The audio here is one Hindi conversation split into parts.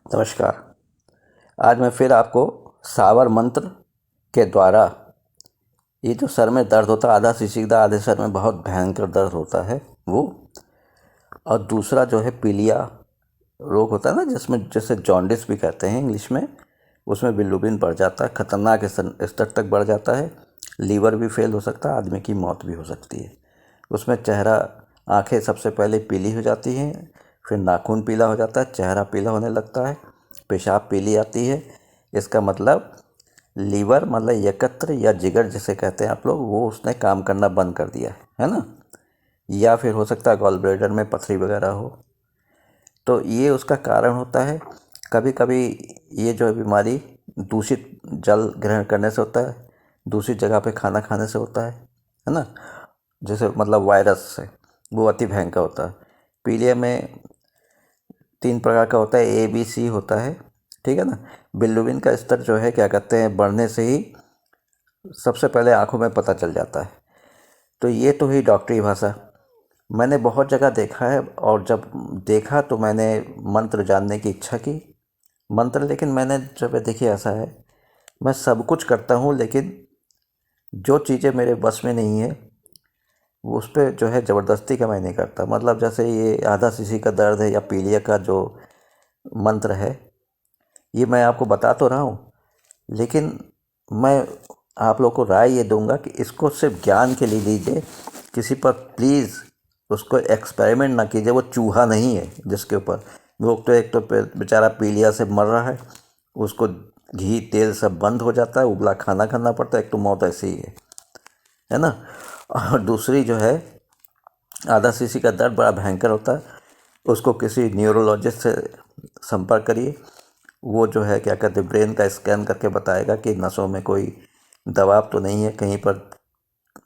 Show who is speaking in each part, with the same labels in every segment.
Speaker 1: नमस्कार। आज मैं फिर आपको सावर मंत्र के द्वारा ये जो सर में दर्द होता है, आधा शिशिकदा आधे सर में बहुत भयंकर दर्द होता है वो, और दूसरा जो है पीलिया रोग होता है ना, जिसमें जैसे जॉन्डिस भी कहते हैं इंग्लिश में, उसमें बिलीरुबिन बढ़ जाता है, खतरनाक स्तर तक बढ़ जाता है, लीवर भी फेल हो सकता है, आदमी की मौत भी हो सकती है। उसमें चेहरा, आंखें सबसे पहले पीली हो जाती हैं, फिर नाखून पीला हो जाता है, चेहरा पीला होने लगता है, पेशाब पीली आती है। इसका मतलब लीवर, मतलब यकृत या जिगर जिसे कहते हैं आप लोग, वो उसने काम करना बंद कर दिया है ना। या फिर हो सकता है गॉल ब्लैडर में पथरी वगैरह हो, तो ये उसका कारण होता है। कभी कभी ये जो है बीमारी दूषित जल ग्रहण करने से होता है, दूसरी जगह पे खाना खाने से होता है ना, जैसे मतलब वायरस से, वो अति भयंकर होता है। पीलिया में 3 प्रकार का होता है, ए बी सी होता है, ठीक है ना। बिलीरुबिन का स्तर जो है क्या कहते हैं, बढ़ने से ही सबसे पहले आंखों में पता चल जाता है। तो ये तो ही डॉक्टरी भाषा। मैंने बहुत जगह देखा है, और जब देखा तो मैंने मंत्र जानने की इच्छा की। मंत्र, लेकिन मैंने जब देखिए ऐसा है, मैं सब कुछ करता हूँ, लेकिन जो चीज़ें मेरे बस में नहीं है वो उस पर जो है ज़बरदस्ती का मैं नहीं करता। मतलब जैसे ये आधा शीशी का दर्द है या पीलिया का जो मंत्र है, ये मैं आपको बता तो रहा हूँ, लेकिन मैं आप लोग को राय ये दूंगा कि इसको सिर्फ ज्ञान के लिए लीजिए। किसी पर प्लीज़ उसको एक्सपेरिमेंट ना कीजिए। वो चूहा नहीं है जिसके ऊपर वो, तो एक तो बेचारा पीलिया से मर रहा है, उसको घी तेल सब बंद हो जाता है, उबला खाना खाना पड़ता है, एक तो मौत ऐसी ही है ना। और दूसरी जो है, आधा शीशी का दर्द बड़ा भयंकर होता है, उसको किसी न्यूरोलॉजिस्ट से संपर्क करिए। वो जो है क्या कहते हैं, ब्रेन का स्कैन करके बताएगा कि नसों में कोई दबाव तो नहीं है, कहीं पर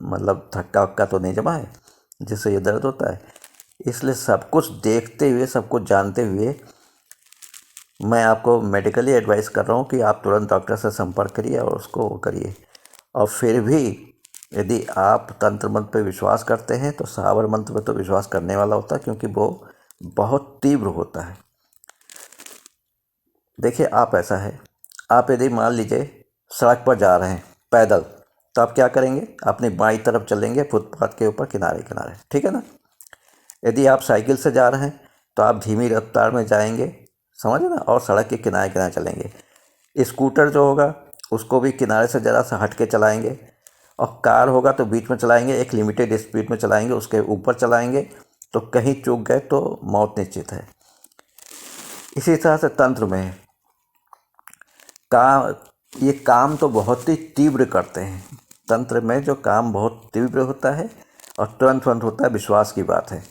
Speaker 1: मतलब धक्का वक्का तो नहीं जमा है जिससे ये दर्द होता है। इसलिए सब कुछ देखते हुए, सब कुछ जानते हुए, मैं आपको मेडिकली एडवाइस कर रहा हूँ कि आप तुरंत डॉक्टर से संपर्क करिए और उसको करिए। और फिर भी यदि आप तंत्र मंत्र पे विश्वास करते हैं तो सावर मंत्र पे तो विश्वास करने वाला होता है, क्योंकि वो बहुत तीव्र होता है। देखिए, आप ऐसा है, आप यदि मान लीजिए सड़क पर जा रहे हैं पैदल, तो आप क्या करेंगे, अपनी बाईं तरफ चलेंगे फुटपाथ के ऊपर किनारे किनारे, ठीक है ना। यदि आप साइकिल से जा रहे हैं तो आप धीमी रफ्तार में जाएंगे, समझे ना, और सड़क के किनारे किनारे चलेंगे। स्कूटर जो होगा उसको भी किनारे से ज़रा सा हट के चलाएंगे, और कार होगा तो बीच में चलाएंगे, एक लिमिटेड स्पीड में चलाएंगे, उसके ऊपर चलाएंगे, तो कहीं चूक गए तो मौत निश्चित है। इसी तरह से तंत्र में है, ये काम तो बहुत ही तीव्र करते हैं। तंत्र में जो काम बहुत तीव्र होता है और तुरंत तुरंत होता है, विश्वास की बात है।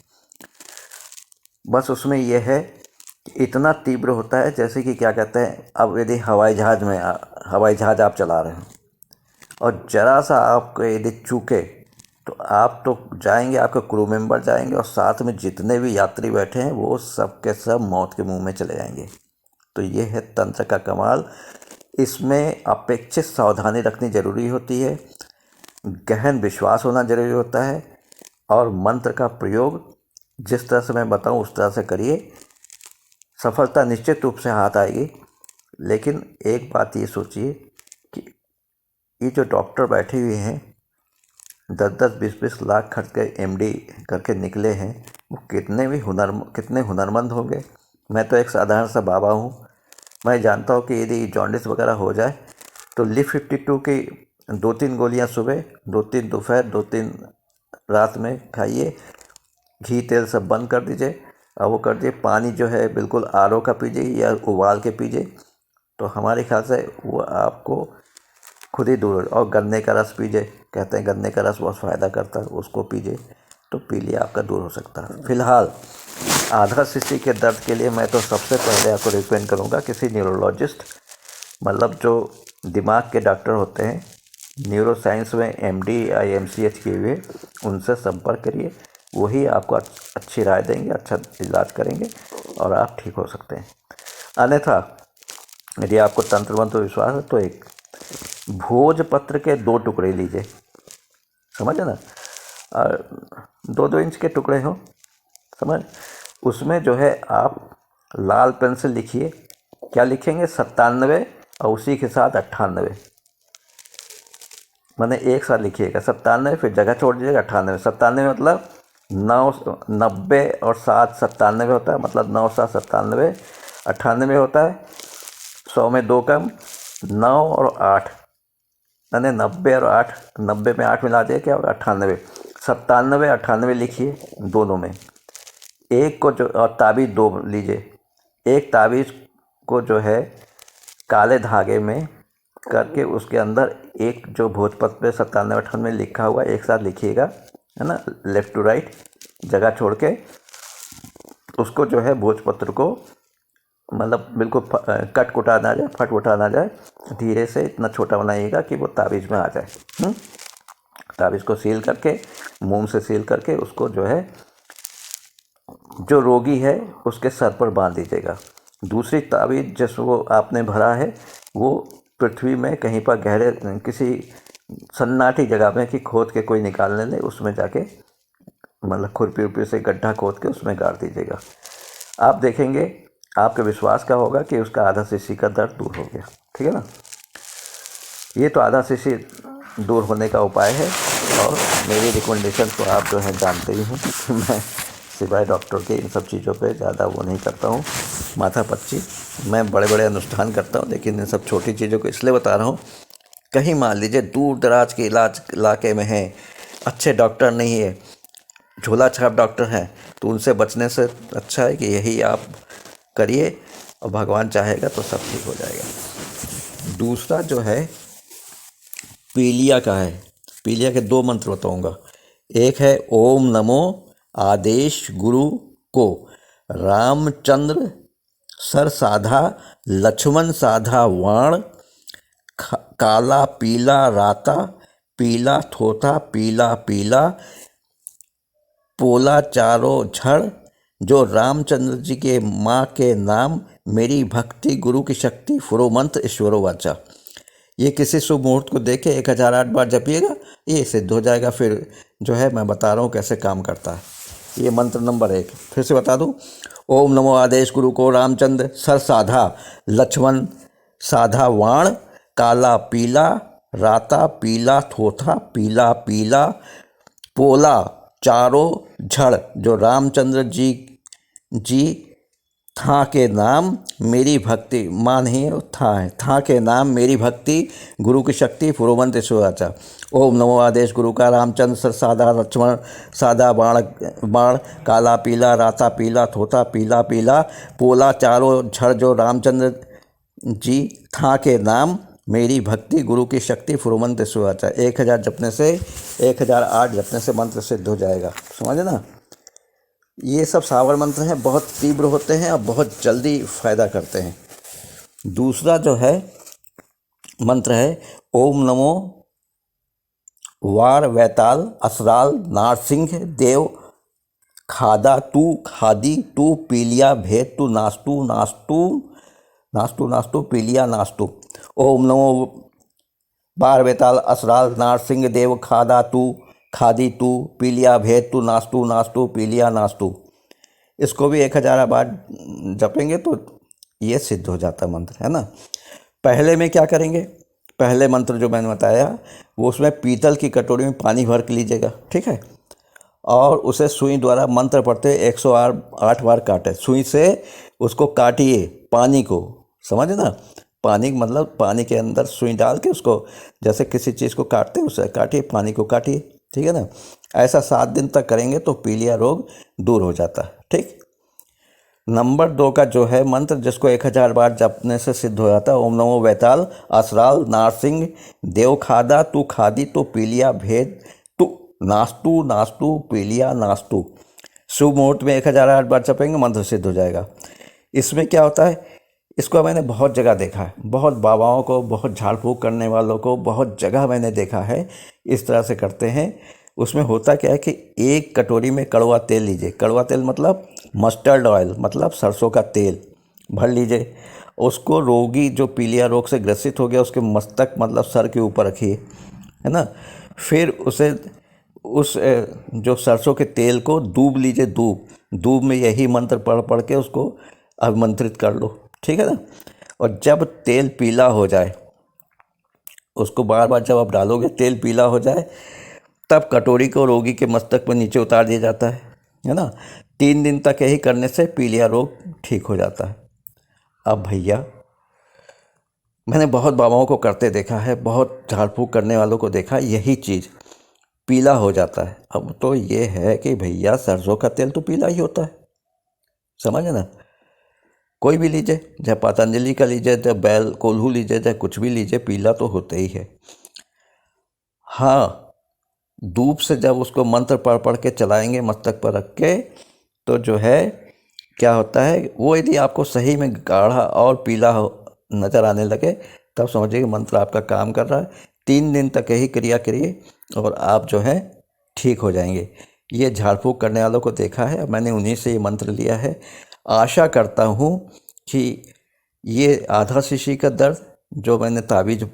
Speaker 1: बस उसमें यह है कि इतना तीव्र होता है, जैसे कि क्या कहते हैं, अब यदि हवाई जहाज़ आप चला रहे हैं और ज़रा सा आपको यदि चूके तो आप तो जाएंगे, आपके क्रू मेंबर जाएंगे, और साथ में जितने भी यात्री बैठे हैं वो सब के सब मौत के मुंह में चले जाएंगे। तो ये है तंत्र का कमाल। इसमें अपेक्षित सावधानी रखनी ज़रूरी होती है, गहन विश्वास होना ज़रूरी होता है, और मंत्र का प्रयोग जिस तरह से मैं बताऊं उस तरह से करिए, सफलता निश्चित रूप से हाथ आएगी। लेकिन एक बात ये सोचिए कि ये जो डॉक्टर बैठे हुए हैं, 10-10, 20-20 लाख खर्च के एमडी करके निकले हैं, वो कितने हुनरमंद होंगे। मैं तो एक साधारण सा बाबा हूँ। मैं जानता हूँ कि यदि जॉन्डिस वगैरह हो जाए तो लिव-52 की 2-3 गोलियाँ सुबह, 2-3 दोपहर, 2-3 रात में खाइए, घी तेल सब बंद कर दीजिए, और वो कर दिए, पानी जो है बिल्कुल आरओ का पीजिए या उबाल के पीजिए, तो हमारे ख्याल से वो आपको खुद ही दूर। और गन्ने का रस पीजिए, कहते हैं गन्ने का रस बहुत फ़ायदा करता है, उसको पीजिए तो पीलिया आपका दूर हो सकता है। फिलहाल आधा शीशी के दर्द के लिए मैं तो सबसे पहले आपको रिकमेंड करूँगा किसी न्यूरोलॉजिस्ट, मतलब जो दिमाग के डॉक्टर होते हैं, न्यूरो साइंस में एमडी या एमसीएच किए हुए, उनसे संपर्क करिए। वही आपको अच्छी राय देंगे, अच्छा इलाज करेंगे, और आप ठीक हो सकते हैं। अन्यथा यदि आपको तंत्र मंत्र विश्वास है तो एक भोजपत्र के 2 टुकड़े लीजिए, समझे ना, और 2-2 इंच के टुकड़े हो, समझ, उसमें जो है आप लाल पेन से लिखिए क्या लिखेंगे 97 और उसी के साथ 98, मैंने एक साथ लिखिएगा 97, फिर जगह छोड़ दीजिएगा 98। 97 मतलब 9, 90 और 7 97 होता है, मतलब 9 7 97, 98 होता है 100 में 2 कम, 9 और 8, मैंने 90 और 8, 90 में 8 मिला दिया क्या होगा 98। 97 98 लिखिए दोनों में, एक को जो और ताबीज़ 2 लीजिए, एक ताबीज़ को जो है काले धागे में करके उसके अंदर एक जो भोजपत्र पे 97 98 लिखा हुआ एक साथ लिखिएगा, है ना, लेफ़्ट टू राइट जगह छोड़ के, उसको जो है भोजपत्र को मतलब बिल्कुल कट कुटा ना जाए, फट उठा ना जाए, धीरे से इतना छोटा बनाइएगा कि वो ताबीज़ में आ जाए। ताबीज़ को सील करके, मोम से सील करके उसको जो है जो रोगी है उसके सर पर बांध दीजिएगा। दूसरी ताबीज़ जिसको आपने भरा है वो पृथ्वी में कहीं पर गहरे किसी सन्नाटी जगह में कि खोद के कोई निकालने ले, उसमें जाके मतलब खुरपी उरपी से गड्ढा खोद के उसमें गाड़ दीजिएगा। आप देखेंगे आपके विश्वास का होगा कि उसका आधा शीशी का दर्द दूर हो गया। ठीक है ना, ये तो आधा शीशी दूर होने का उपाय है। और मेरी रिकमेंडेशन तो आप जो है जानते ही हैं कि मैं सिवाय डॉक्टर के इन सब चीज़ों पे ज़्यादा वो नहीं करता हूँ, माथा पच्ची। मैं बड़े बड़े अनुष्ठान करता हूँ, लेकिन इन सब छोटी चीज़ों को इसलिए बता रहा हूँ, कहीं मान लीजिए दूर दराज के इलाके में है, अच्छे डॉक्टर नहीं है, झोला छाप डॉक्टर हैं, तो उनसे बचने से अच्छा है कि यही आप करिए और भगवान चाहेगा तो सब ठीक हो जाएगा। दूसरा जो है पीलिया का है। पीलिया के 2 मंत्र बताऊंगा। एक है ओम नमो आदेश गुरु को, रामचंद्र सर साधा लक्ष्मण साधा वाण, काला पीला राता पीला थोथा पीला पीला, पोला चारों झड़, जो रामचंद्र जी के माँ के नाम, मेरी भक्ति गुरु की शक्ति, फुरो मंत्र ईश्वरो वाचा। ये किसी शुभ मुहूर्त को देखे 1008 बार जपिएगा, ये सिद्ध हो जाएगा। फिर जो है मैं बता रहा हूँ कैसे काम करता है। ये मंत्र नंबर 1 फिर से बता दूँ। ओम नमो आदेश गुरु को, रामचंद्र सर साधा लक्ष्मण साधा वाण, काला पीला राता पीला थोथा पीला पीला, पोला चारों झड़, जो रामचंद्र जी था के नाम, मेरी भक्ति माँ नहीं है, था है, था के नाम, मेरी भक्ति गुरु की शक्ति, फुरोमंत सुवाचा। ओम नमो आदेश गुरु का, रामचंद्र सर साधा लक्ष्मण साधा बाण, काला पीला राता पीला थोथा पीला पीला, पोला चारों झड़, जो रामचंद्र जी था के नाम, मेरी भक्ति गुरु की शक्ति, फुरुमंत सुवाचा। 1000 जपने से 1008 जपने से मंत्र सिद्ध हो जाएगा, समझे ना। ये सब सावर मंत्र हैं, बहुत तीव्र होते हैं और बहुत जल्दी फ़ायदा करते हैं। दूसरा जो है मंत्र है ओम नमो वार वैताल असराल नारसिंह देव, खादा तू खादी तू पीलिया भेद तू नास्तू नास्तू नास्तू नास्तू पीलिया नास्तू। ओम नमो बार वेताल असराल नारसिंह देव, खादा तू खादी तू पीलिया भेद तू नास्तू नास्तू पीलिया नास्तू। इसको भी 1000 बार जपेंगे तो ये सिद्ध हो जाता मंत्र, है ना। पहले में क्या करेंगे, पहले मंत्र जो मैंने बताया वो उसमें पीतल की कटोरी में पानी भर के लीजिएगा, ठीक है, और उसे सुई द्वारा मंत्र पढ़ते 108 बार काटे। सुई से उसको काटिए, पानी को, समझे ना, पानी मतलब पानी के अंदर सुई डाल के उसको जैसे किसी चीज़ को काटते हैं उसे काटिए, पानी को काटिए, ठीक है ना। ऐसा 7 दिन तक करेंगे तो पीलिया रोग दूर हो जाता है, ठीक। नंबर 2 का जो है मंत्र जिसको 1000 बार जपने से सिद्ध हो जाता है, ओम नमो वैताल असराल नारसिंह देव, खादा तू खादी तो पीलिया भेद तू नास्तू नास्तू पीलिया नास्तू। शुभ मुहूर्त में 1008 बार जपेंगे, मंत्र सिद्ध हो जाएगा। इसमें क्या होता है, इसको मैंने बहुत जगह देखा है, बहुत बाबाओं को, बहुत झाड़ फूँक करने वालों को, बहुत जगह मैंने देखा है इस तरह से करते हैं। उसमें होता क्या है कि 1 कटोरी में कड़वा तेल लीजिए, कड़वा तेल मतलब मस्टर्ड ऑयल, मतलब सरसों का तेल भर लीजिए। उसको रोगी जो पीलिया रोग से ग्रसित हो गया उसके मस्तक मतलब सर के ऊपर रखिए, है ना। फिर उसे उस जो सरसों के तेल को दूब लीजिए, दूब में यही मंत्र पढ़ पढ़ के उसको अभिमंत्रित कर लो, ठीक है ना। और जब तेल पीला हो जाए, उसको बार बार जब आप डालोगे तेल पीला हो जाए, तब कटोरी को रोगी के मस्तक पर नीचे उतार दिया जाता है ना। 3 दिन तक यही करने से पीलिया रोग ठीक हो जाता है। अब भैया, मैंने बहुत बाबाओं को करते देखा है, बहुत झाड़ फूँक करने वालों को देखा, यही चीज़ पीला हो जाता है। अब तो ये है कि भैया सरसों का तेल तो पीला ही होता है, समझ ना। कोई भी लीजिए, चाहे पतंजलि का लीजिए, चाहे बैल कोल्हू लीजिए, चाहे कुछ भी लीजिए, पीला तो होता ही है। हाँ, धूप से जब उसको मंत्र पढ़ पढ़ के चलाएंगे मस्तक पर रख के, तो जो है क्या होता है, वो यदि आपको सही में गाढ़ा और पीला नज़र आने लगे, तब समझिए कि मंत्र आपका काम कर रहा है। 3 दिन तक यही क्रिया करिए और आप जो है ठीक हो जाएंगे। ये झाड़ फूँक करने वालों को देखा है, मैंने उन्हीं से ये मंत्र लिया है। आशा करता हूँ कि ये आधा शीशी का दर्द जो मैंने ताबीज़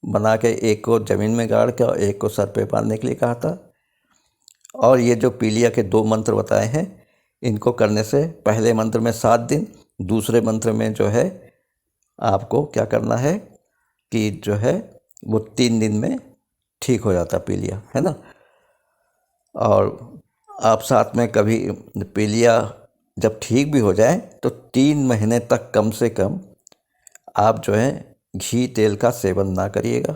Speaker 1: बना के एक को ज़मीन में गाड़ के और एक को सर पे बांधने के लिए कहा था, और ये जो पीलिया के 2 मंत्र बताए हैं, इनको करने से पहले मंत्र में 7 दिन, दूसरे मंत्र में जो है आपको क्या करना है कि जो है वो 3 दिन में ठीक हो जाता पीलिया, है ना। और आप साथ में कभी पीलिया जब ठीक भी हो जाए तो 3 महीने तक कम से कम आप जो है घी तेल का सेवन ना करिएगा,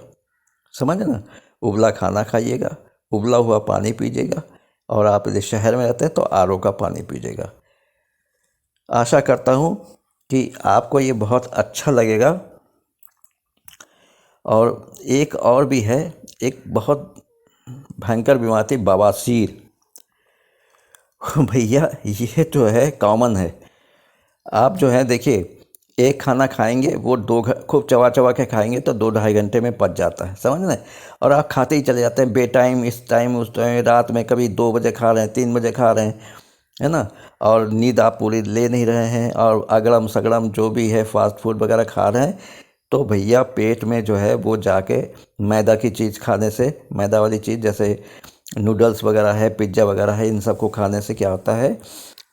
Speaker 1: समझे ना। उबला खाना खाइएगा, उबला हुआ पानी पीजिएगा, और आप यदि शहर में रहते हैं तो आरओ का पानी पीजिएगा। आशा करता हूँ कि आपको ये बहुत अच्छा लगेगा। और एक और भी है, एक बहुत भयंकर बीमारी, बवासीर। भैया ये जो है कॉमन है। आप जो है देखिए, एक खाना खाएंगे वो खूब चबा चबा के खाएंगे तो 2-2.5 घंटे में पच जाता है, समझ ना। और आप खाते ही चले जाते हैं बेटाइम, इस टाइम उस टाइम, रात में कभी 2 बजे खा रहे हैं, 3 बजे खा रहे हैं, है ना। और नींद आप पूरी ले नहीं रहे हैं, और अगड़म सगड़म जो भी है फास्ट फूड वगैरह खा रहे हैं, तो भैया पेट में जो है वो जाके मैदा की चीज़ खाने से, मैदा वाली चीज़ जैसे नूडल्स वगैरह है, पिज्ज़ा वगैरह है, इन सब को खाने से क्या होता है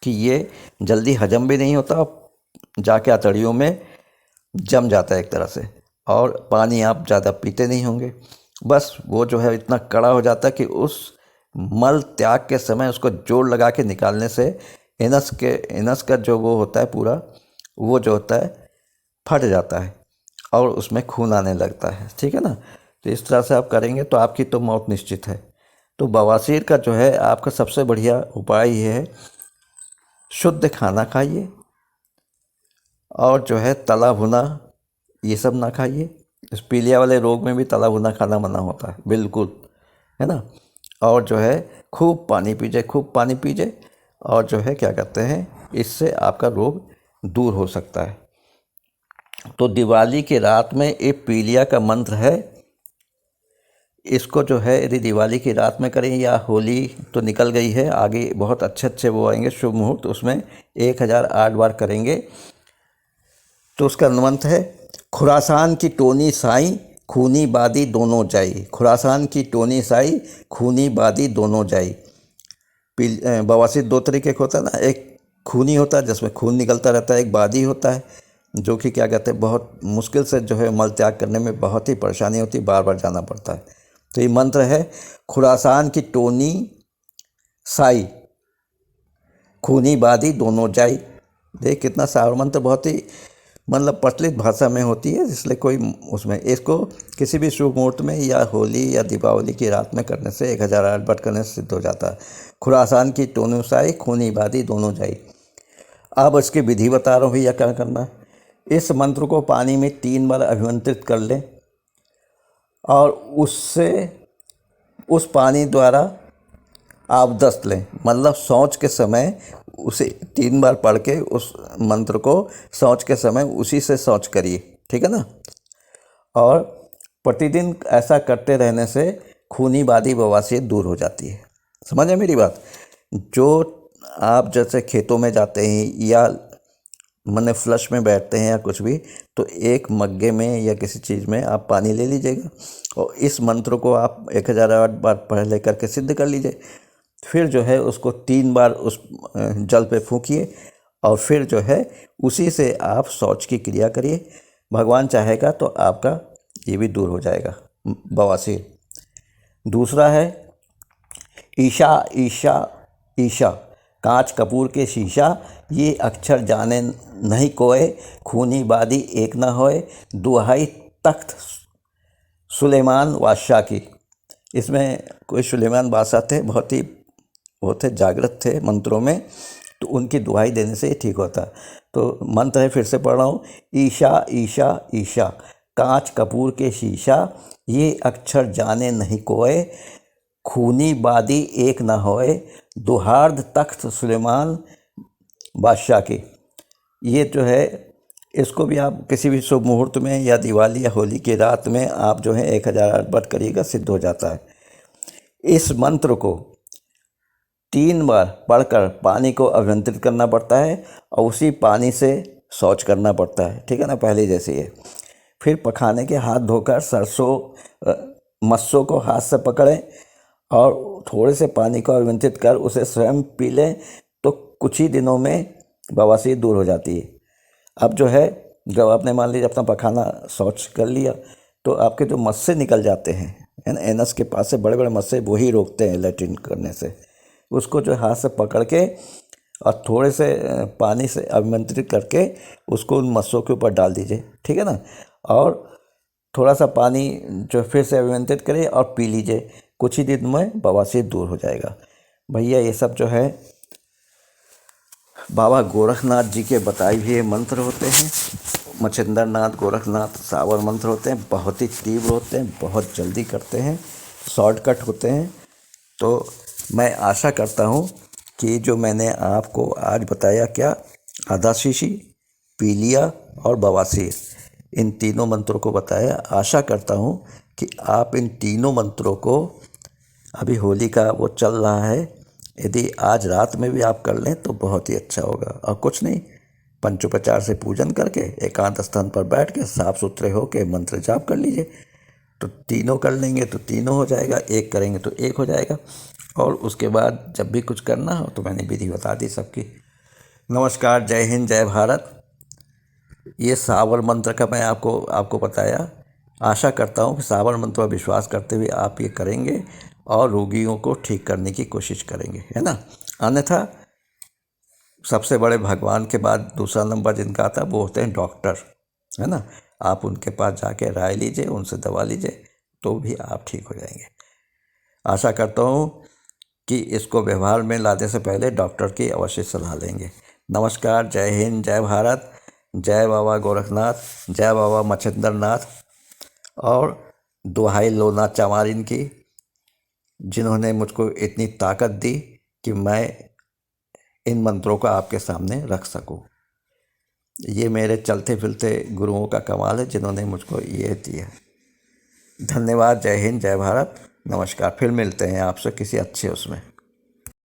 Speaker 1: कि ये जल्दी हजम भी नहीं होता, जाके आंतड़ियों में जम जाता है एक तरह से। और पानी आप ज़्यादा पीते नहीं होंगे, बस वो जो है इतना कड़ा हो जाता है कि उस मल त्याग के समय उसको जोड़ लगा के निकालने से एनस का जो वो होता है पूरा, वो जो होता है फट जाता है और उसमें खून आने लगता है, ठीक है ना। तो इस तरह से आप करेंगे तो आपकी तो मौत निश्चित है। तो बवासीर का जो है आपका सबसे बढ़िया उपाय ये है, शुद्ध खाना खाइए, और जो है तला भुना ये सब ना खाइए। इस पीलिया वाले रोग में भी तला भुना खाना मना होता है बिल्कुल, है ना। और जो है खूब पानी पीजिए, खूब पानी पीजिए, और जो है क्या कहते हैं, इससे आपका रोग दूर हो सकता है। तो दिवाली की रात में ये पीलिया का मंत्र है, इसको जो है यदि दिवाली की रात में करें, या होली तो निकल गई है, आगे बहुत अच्छे अच्छे वो आएंगे शुभ मुहूर्त, उसमें 1008 बार करेंगे। तो उसका मंत्र है, खुरासान की टोनी साई, खूनी बादी दोनों जाई। खुरासान की टोनी साई, खूनी बादी दोनों जाई। बवासीर 2 तरीके का होता है ना, एक खूनी होता है जिसमें खून निकलता रहता है, एक बादी होता है जो कि क्या कहते हैं बहुत मुश्किल से जो है मल त्याग करने में बहुत ही परेशानी होती है, बार बार जाना पड़ता है। तो ये मंत्र है, खुरासान की टोनी साई, खूनी बादी दोनों जाई। देख कितना सारा मंत्र, बहुत ही मतलब प्रचलित भाषा में होती है, इसलिए कोई उसमें इसको किसी भी शुभ मुहूर्त में या होली या दीपावली की रात में करने से 1008 बार करने से सिद्ध हो जाता है। खुरासान की टोनी साई, खूनी बादी दोनों जाई। अब इसकी विधि बता रहा हूँ भैया क्या करना है। इस मंत्र को पानी में 3 बार अभिमंत्रित कर लें, और उससे उस पानी द्वारा आप दस्त लें, मतलब शौच के समय उसे 3 बार पढ़ के उस मंत्र को शौच के समय उसी से शौच करिए, ठीक है ना। और प्रतिदिन ऐसा करते रहने से खूनी बादी बवासीर दूर हो जाती है, समझ मेरी बात। जो आप जैसे खेतों में जाते हैं या मैंने फ्लश में बैठते हैं या कुछ भी, तो एक मग्गे में या किसी चीज़ में आप पानी ले लीजिएगा, और इस मंत्र को आप 1008 बार पढ़ ले करके सिद्ध कर लीजिए। फिर जो है उसको 3 बार उस जल पे फूंकिए, और फिर जो है उसी से आप शौच की क्रिया करिए। भगवान चाहेगा तो आपका ये भी दूर हो जाएगा, बवासीर। दूसरा है ईशा ईशा ईशा, कांच कपूर के शीशा, ये अक्षर जाने नहीं कोय, खूनी बादी एक न होए, दुहाई तख्त सुलेमान बादशाह की। इसमें कोई सुलेमान बादशाह थे, वो थे जागृत थे मंत्रों में, तो उनकी दुहाई देने से ये ठीक होता। तो मंत्र है, फिर से पढ़ रहा हूँ। ईशा ईशा ईशा, कांच कपूर के शीशा, ये अक्षर जाने नहीं कोय, खूनी बादी एक न होए, दुहार्द तख्त सुलेमान बादशाह की। ये जो है, इसको भी आप किसी भी शुभ मुहूर्त में या दिवाली या होली की रात में आप जो है 1000 वर्ड करिएगा, सिद्ध हो जाता है। इस मंत्र को 3 बार पढ़कर पानी को अभिमंत्रित करना पड़ता है और उसी पानी से शौच करना पड़ता है, ठीक है ना, पहले जैसे ही है। फिर पखाने के हाथ धोकर मस्सों को हाथ से पकड़ें और थोड़े से पानी को अभिमंत्रित कर उसे स्वयं पी लें, तो कुछ ही दिनों में बवासीर दूर हो जाती है। अब जो है, जब आपने मान लीजिए अपना पखाना शौच कर लिया, तो आपके जो मस्से निकल जाते हैं, है ना, एनस के पास से बड़े बड़े मस्से, वही रोकते हैं लैट्रिन करने से। उसको जो हाथ से पकड़ के और थोड़े से पानी से अभिमंत्रित करके उसको उन मस्सों के ऊपर डाल दीजिए, ठीक है ना। और थोड़ा सा पानी जो फिर से अभिमंत्रित करिए और पी लीजिए, कुछ ही दिन में बवासीर दूर हो जाएगा। भैया ये सब जो है बाबा गोरखनाथ जी के बताए हुए मंत्र होते हैं। मच्छिंद्र नाथ, गोरखनाथ सावर मंत्र होते हैं, बहुत ही तीव्र होते हैं, बहुत जल्दी करते हैं, शॉर्टकट होते हैं। तो मैं आशा करता हूँ कि जो मैंने आपको आज बताया, क्या आधा शीशी, पीलिया और बवासीर, इन तीनों मंत्रों को बताया। आशा करता हूँ कि आप इन तीनों मंत्रों को, अभी होली का वो चल रहा है, यदि आज रात में भी आप कर लें तो बहुत ही अच्छा होगा। और कुछ नहीं, पंचोपचार से पूजन करके एकांत स्थान पर बैठ के साफ सुथरे हो के मंत्र जाप कर लीजिए। तो तीनों कर लेंगे तो तीनों हो जाएगा, एक करेंगे तो एक हो जाएगा। और उसके बाद जब भी कुछ करना हो तो मैंने विधि बता दी सबकी। नमस्कार, जय हिंद, जय भारत। ये सावर मंत्र का मैं आपको बताया। आशा करता हूँ कि सावर मंत्र पर विश्वास करते हुए आप ये करेंगे और रोगियों को ठीक करने की कोशिश करेंगे, है ना। अन्यथा सबसे बड़े भगवान के बाद दूसरा नंबर जिनका आता है वो होते हैं डॉक्टर, है ना। आप उनके पास जाके राय लीजिए, उनसे दवा लीजिए, तो भी आप ठीक हो जाएंगे। आशा करता हूँ कि इसको व्यवहार में लाने से पहले डॉक्टर की अवश्य सलाह लेंगे। नमस्कार, जय हिंद, जय भारत, जय बाबा गोरखनाथ, जय बाबा मच्छिंद्र नाथ, और दुहाई लोना चमारिन की, जिन्होंने मुझको इतनी ताकत दी कि मैं इन मंत्रों को आपके सामने रख सकूं। ये मेरे चलते फिरते गुरुओं का कमाल है, जिन्होंने मुझको ये दिया। धन्यवाद। जय हिंद, जय भारत। नमस्कार। फिर मिलते हैं आपसे किसी अच्छे उसमें।